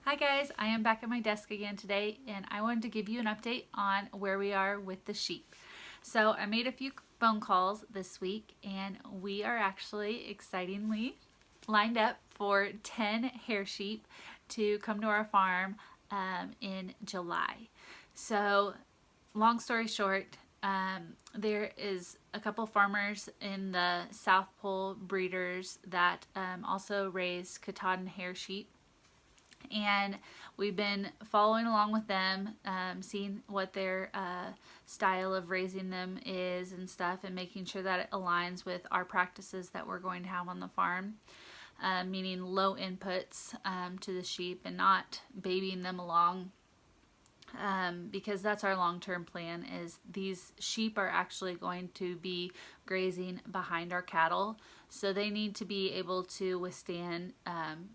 Hi guys, I am back at my desk again today and I wanted to give you an update on where we are with the sheep. So I made a few phone calls this week and we are actually excitingly lined up for 10 hair sheep to come to our farm in July. So long story short, there is a couple farmers in the South Pole breeders that also raise Katahdin hair sheep, and we've been following along with them, seeing what their style of raising them is and stuff, and making sure that it aligns with our practices that we're going to have on the farm, meaning low inputs to the sheep and not babying them along, because that's our long-term plan. Is these sheep are actually going to be grazing behind our cattle, so they need to be able to withstand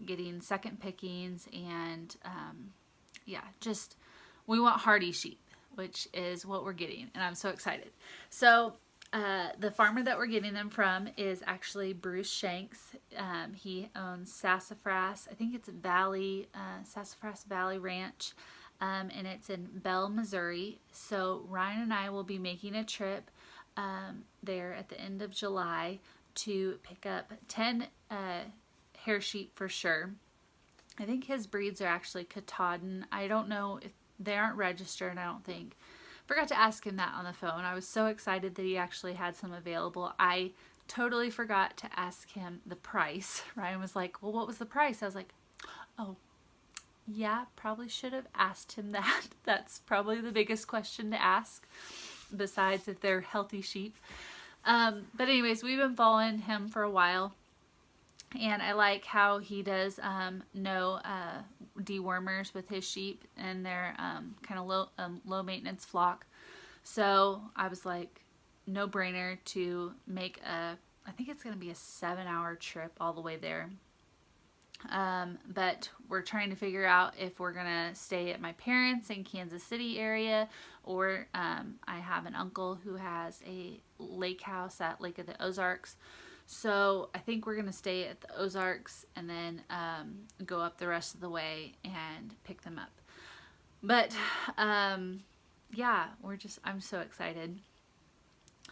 getting second pickings, and just we want hardy sheep, which is what we're getting, and I'm so excited. So the farmer that we're getting them from is actually Bruce Shanks. He owns Sassafras, I think it's Sassafras Valley Ranch, and it's in Bell, Missouri. So Ryan and I will be making a trip there at the end of July to pick up 10 hair sheep for sure. I think his breeds are actually Katahdin. I don't know if they aren't registered, I don't think. Forgot to ask him that on the phone. I was so excited that he actually had some available. I totally forgot to ask him the price. Ryan was like, well, what was the price? I was like, oh, yeah, probably should have asked him that. That's probably the biggest question to ask, besides if they're healthy sheep. But anyways, we've been following him for a while, and I like how he does no dewormers with his sheep, and they're kind of low maintenance flock. So I was like, no brainer to make I think it's going to be a 7-hour trip all the way there. But we're trying to figure out if we're gonna stay at my parents' in Kansas City area, or I have an uncle who has a lake house at Lake of the Ozarks. So I think we're gonna stay at the Ozarks and then go up the rest of the way and pick them up. But yeah, I'm so excited.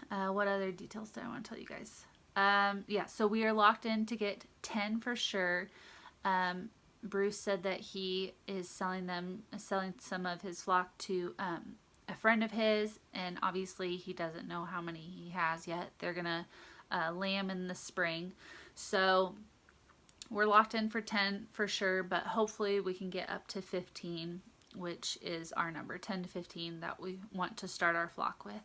What other details do I want to tell you guys? Yeah, so we are locked in to get 10 for sure. Bruce said that he is selling some of his flock to a friend of his, and obviously he doesn't know how many he has yet. They're gonna lamb in the spring, so we're locked in for 10 for sure, but hopefully we can get up to 15, which is our number, 10 to 15 that we want to start our flock with.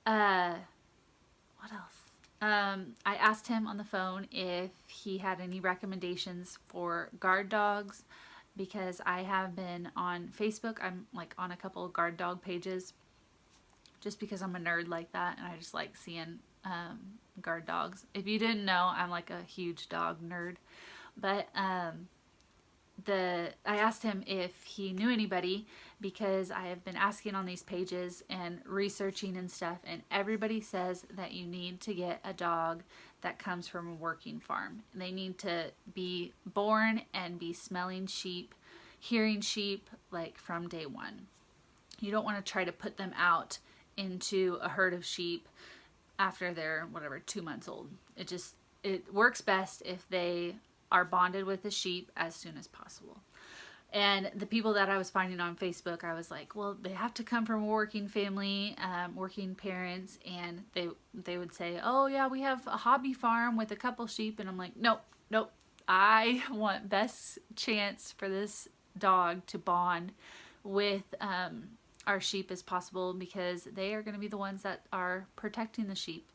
What else? I asked him on the phone if he had any recommendations for guard dogs, because I have been on Facebook. I'm like on a couple of guard dog pages just because I'm a nerd like that, and I just like seeing guard dogs. If you didn't know, I'm like a huge dog nerd. But I asked him if he knew anybody, because I have been asking on these pages and researching and stuff, and everybody says that you need to get a dog that comes from a working farm. They need to be born and be smelling sheep, hearing sheep, like from day one. You don't want to try to put them out into a herd of sheep after they're 2 months old. It works best if they are bonded with the sheep as soon as possible. And the people that I was finding on Facebook, I was like, well, they have to come from a working family, working parents, and they would say, oh yeah, we have a hobby farm with a couple sheep, and I'm like, nope, I want best chance for this dog to bond with our sheep as possible, because they are going to be the ones that are protecting the sheep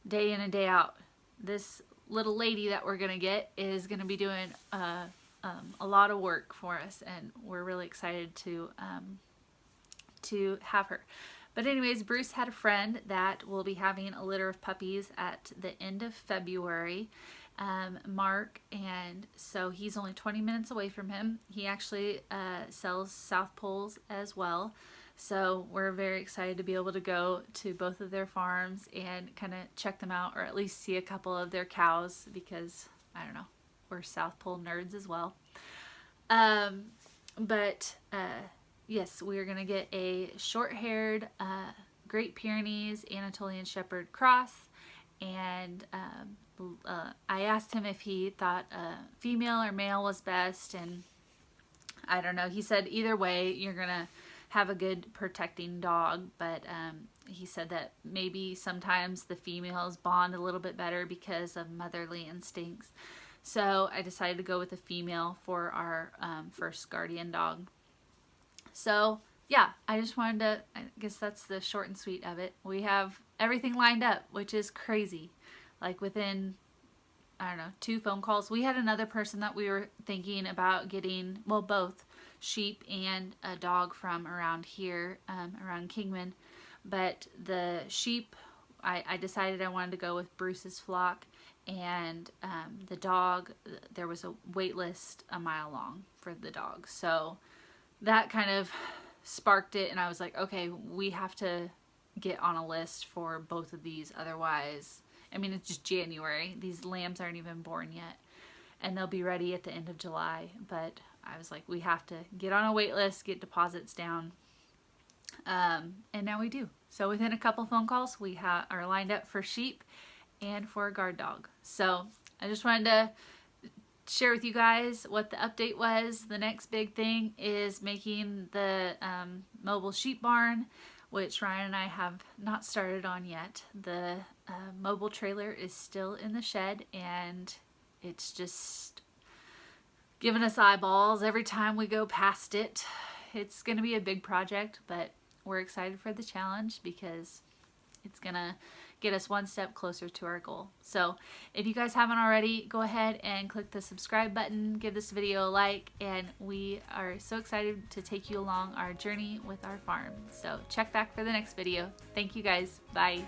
day in and day out. This little lady that we're gonna get is gonna be doing a lot of work for us, and we're really excited to have her. But anyways, Bruce had a friend that will be having a litter of puppies at the end of February, Mark, and so he's only 20 minutes away from him. He actually sells South Poles as well. So we're very excited to be able to go to both of their farms and kind of check them out, or at least see a couple of their cows, because I don't know, we're South Pole nerds as well. But yes, we are going to get a short-haired Great Pyrenees Anatolian Shepherd cross, and I asked him if he thought female or male was best, and I don't know. He said either way you're going to have a good protecting dog, but he said that maybe sometimes the females bond a little bit better because of motherly instincts. So I decided to go with a female for our first guardian dog. So yeah, I just wanted to, I guess that's the short and sweet of it. We have everything lined up, which is crazy. Like within, I don't know, 2 phone calls. We had another person that we were thinking about getting, well, both sheep and a dog from around here, around Kingman. But the sheep, I decided I wanted to go with Bruce's flock. And the dog, there was a wait list a mile long for the dog. So that kind of sparked it, and I was like, okay, we have to get on a list for both of these. Otherwise, I mean, it's just January. These lambs aren't even born yet, and they'll be ready at the end of July. But I was like, we have to get on a wait list, get deposits down. And now we do. So within a couple phone calls, we are lined up for sheep and for a guard dog. So I just wanted to share with you guys what the update was. The next big thing is making the mobile sheep barn, which Ryan and I have not started on yet. The mobile trailer is still in the shed, and it's just giving us eyeballs every time we go past it. It's going to be a big project, but we're excited for the challenge because it's going to get us one step closer to our goal. So if you guys haven't already, go ahead and click the subscribe button, give this video a like, and we are so excited to take you along our journey with our farm. So check back for the next video. Thank you guys. Bye.